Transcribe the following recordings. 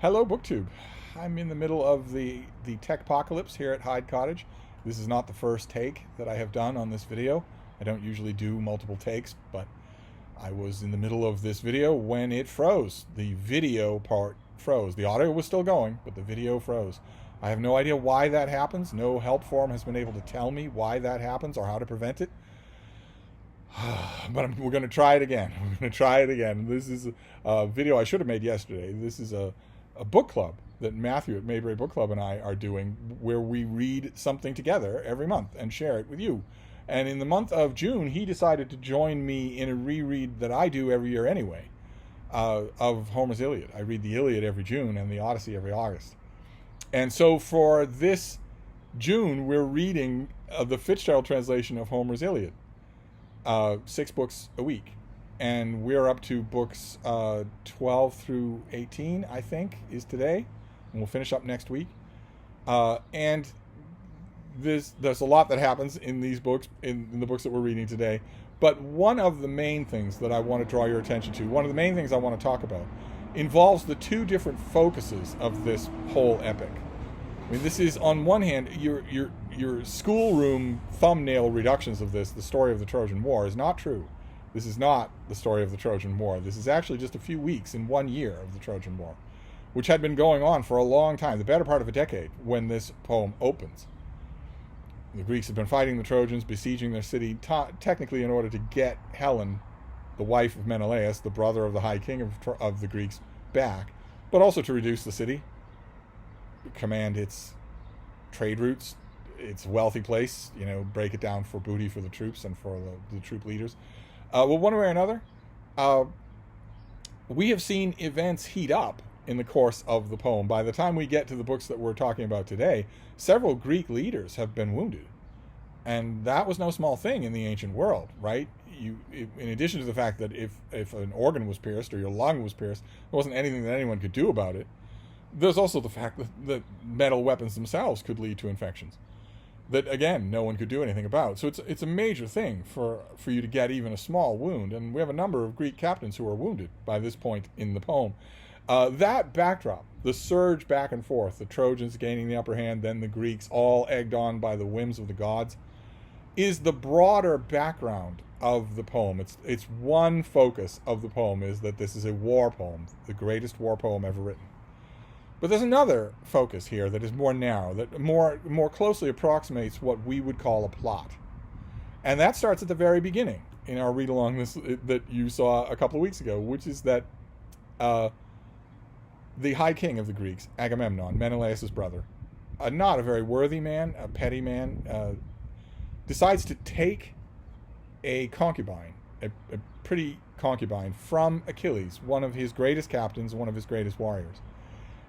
Hello, BookTube. I'm in the middle of the tech apocalypse here at Hyde Cottage. This is not the first take that I have done on this video. I don't usually do multiple takes, but I was in the middle of this video when it froze. The video part froze. The audio was still going, but the video froze. I have no idea why that happens. No help forum has been able to tell me why that happens or how to prevent it. But we're going to try it again. We're going to try it again. This is a video I should have made yesterday. This is a book club that Matthew at Mayberry Book Club and I are doing, where we read something together every month and share it with you. And in the month of June, he decided to join me in a reread that I do every year anyway, of Homer's Iliad. I read the Iliad every June and the Odyssey every August. And so for this June, we're reading the Fitzgerald translation of Homer's Iliad, 6 books a week. And we're up to books 12 through 18, I think, is today. And we'll finish up next week. And there's a lot that happens in these books, in the books that we're reading today. But one of the main things that I want to draw your attention to, one of the main things I want to talk about, involves the two different focuses of this whole epic. I mean, this is, on one hand, your schoolroom thumbnail reductions of this, the story of the Trojan War, is not true. This is not the story of the Trojan War. This is actually just a few weeks in 1 year of the Trojan War, which had been going on for a long time, the better part of a decade, when this poem opens. The Greeks have been fighting the Trojans, besieging their city, technically in order to get Helen, the wife of Menelaus, the brother of the High King of the Greeks, back, but also to reduce the city, command its trade routes, its wealthy place, break it down for booty for the troops and for the troop leaders. Well, one way or another, we have seen events heat up in the course of the poem. By the time we get to the books that we're talking about today, several Greek leaders have been wounded. And that was no small thing in the ancient world, right? In addition to the fact that if an organ was pierced or your lung was pierced, there wasn't anything that anyone could do about it. There's also the fact that metal weapons themselves could lead to infections that, again, no one could do anything about. So it's a major thing for you to get even a small wound. And we have a number of Greek captains who are wounded by this point in the poem. That backdrop, the surge back and forth, the Trojans gaining the upper hand, then the Greeks, all egged on by the whims of the gods, is the broader background of the poem. It's one focus of the poem is that this is a war poem, the greatest war poem ever written. But there's another focus here that is more narrow, that more closely approximates what we would call a plot. And that starts at the very beginning in our read-along that you saw a couple of weeks ago, which is that the High King of the Greeks, Agamemnon, Menelaus' brother, not a very worthy man, a petty man, decides to take a concubine, a pretty concubine, from Achilles, one of his greatest captains, one of his greatest warriors.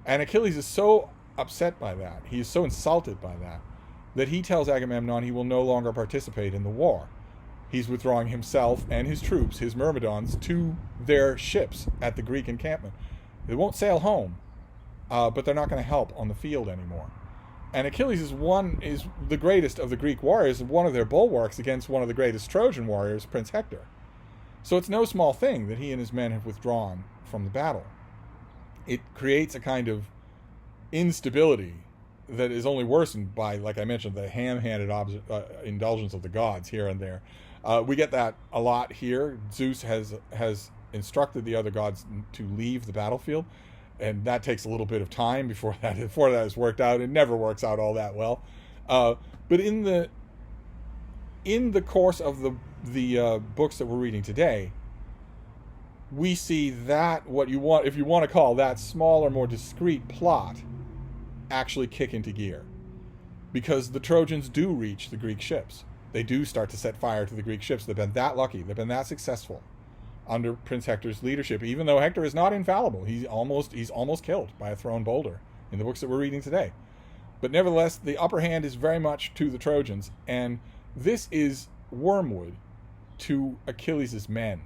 And Achilles is so upset by that, he is so insulted by that he tells Agamemnon he will no longer participate in the war. He's withdrawing himself and his troops, his Myrmidons, to their ships at the Greek encampment. They won't sail home, but they're not going to help on the field anymore. And Achilles is the greatest of the Greek warriors, and one of their bulwarks against one of the greatest Trojan warriors, Prince Hector. So it's no small thing that he and his men have withdrawn from the battle. It creates a kind of instability that is only worsened by, like I mentioned, the ham-handed indulgence of the gods here and there. We get that a lot here. Zeus has instructed the other gods to leave the battlefield, and that takes a little bit of time before that is worked out. It never works out all that well. But in the course of the books that we're reading today, we see that if you want to call that smaller, more discrete plot, actually kick into gear. Because the Trojans do reach the Greek ships. They do start to set fire to the Greek ships. They've been that lucky. They've been that successful under Prince Hector's leadership, even though Hector is not infallible. He's almost killed by a thrown boulder in the books that we're reading today. But nevertheless, the upper hand is very much to the Trojans, and this is wormwood to Achilles' men.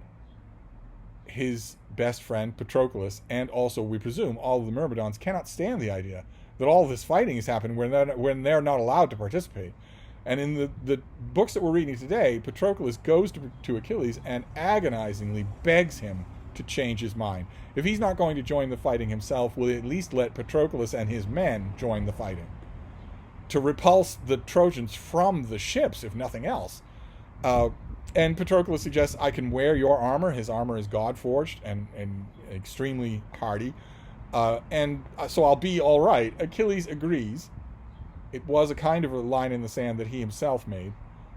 His best friend Patroclus, and also, we presume, all of the Myrmidons cannot stand the idea that all of this fighting is happening when they're not allowed to participate. And in the books that we're reading today, Patroclus goes to Achilles and agonizingly begs him to change his mind. If he's not going to join the fighting himself, will he at least let Patroclus and his men join the fighting to repulse the Trojans from the ships, if nothing else? And Patroclus suggests, I can wear your armor. His armor is God-forged and extremely hardy. So I'll be all right. Achilles agrees. It was a kind of a line in the sand that he himself made.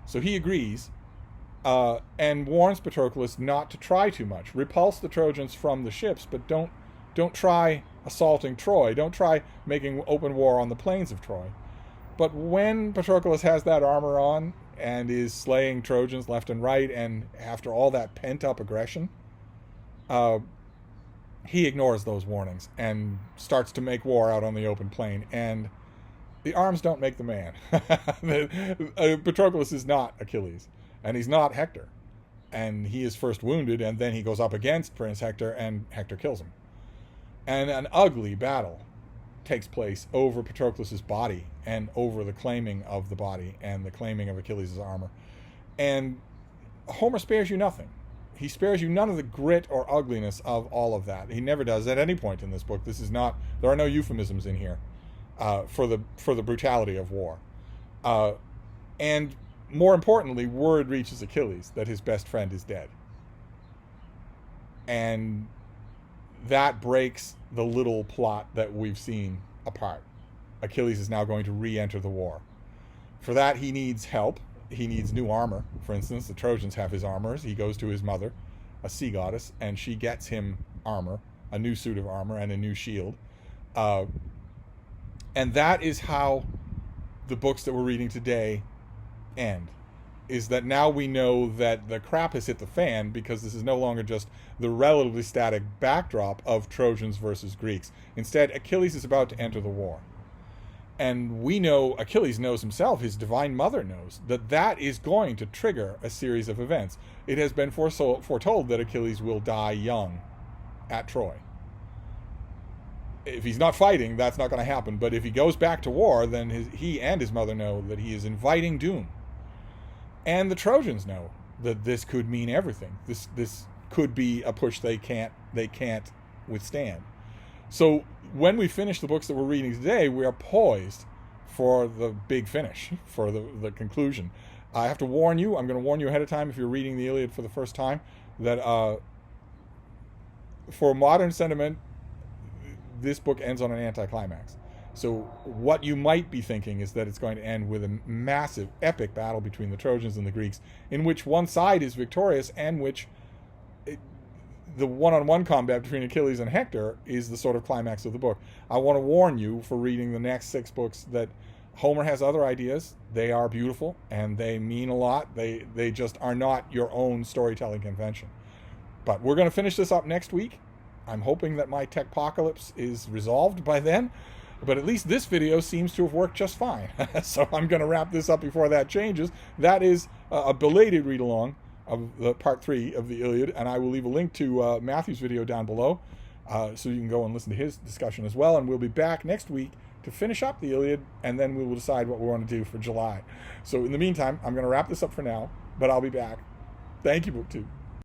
So he agrees and warns Patroclus not to try too much. Repulse the Trojans from the ships, but don't try assaulting Troy. Don't try making open war on the plains of Troy. But when Patroclus has that armor on and is slaying Trojans left and right, and after all that pent-up aggression, he ignores those warnings and starts to make war out on the open plain. And the arms don't make the man. Patroclus is not Achilles, and he's not Hector. And he is first wounded, and then he goes up against Prince Hector, and Hector kills him. And an ugly battle takes place over Patroclus's body and over the claiming of the body and the claiming of Achilles' armor. And Homer spares you nothing. He spares you none of the grit or ugliness of all of that. He never does at any point in this book. This is not, there are no euphemisms in here for the brutality of war. And more importantly, word reaches Achilles that his best friend is dead. And that breaks the little plot that we've seen apart. Achilles is now going to re-enter the war. For that, he needs help. He needs new armor. For instance, the Trojans have his armors. He goes to his mother, a sea goddess, and she gets him armor, a new suit of armor and a new shield. And that is how the books that we're reading today end. Is that now we know that the crap has hit the fan, because this is no longer just the relatively static backdrop of Trojans versus Greeks. Instead, Achilles is about to enter the war. And we know, Achilles knows himself, his divine mother knows, that that is going to trigger a series of events. It has been foretold that Achilles will die young at Troy. If he's not fighting, that's not going to happen. But if he goes back to war, then he and his mother know that he is inviting doom. And the Trojans know that this could mean everything. This could be a push they can't withstand. So when we finish the books that we're reading today, we are poised for the big finish, for the conclusion. I have to warn you, I'm going to warn you ahead of time if you're reading the Iliad for the first time, that for modern sentiment, this book ends on an anticlimax. So what you might be thinking is that it's going to end with a massive, epic battle between the Trojans and the Greeks, in which one side is victorious and which the one-on-one combat between Achilles and Hector is the sort of climax of the book. I want to warn you for reading the next 6 books that Homer has other ideas. They are beautiful and they mean a lot. They just are not your own storytelling convention. But we're going to finish this up next week. I'm hoping that my techpocalypse is resolved by then. But at least this video seems to have worked just fine. So I'm going to wrap this up before that changes. That is a belated read-along of the part 3 of the Iliad, and I will leave a link to Matthew's video down below so you can go and listen to his discussion as well. And we'll be back next week to finish up the Iliad, and then we will decide what we want to do for July. So in the meantime, I'm going to wrap this up for now, but I'll be back. Thank you, BookTube.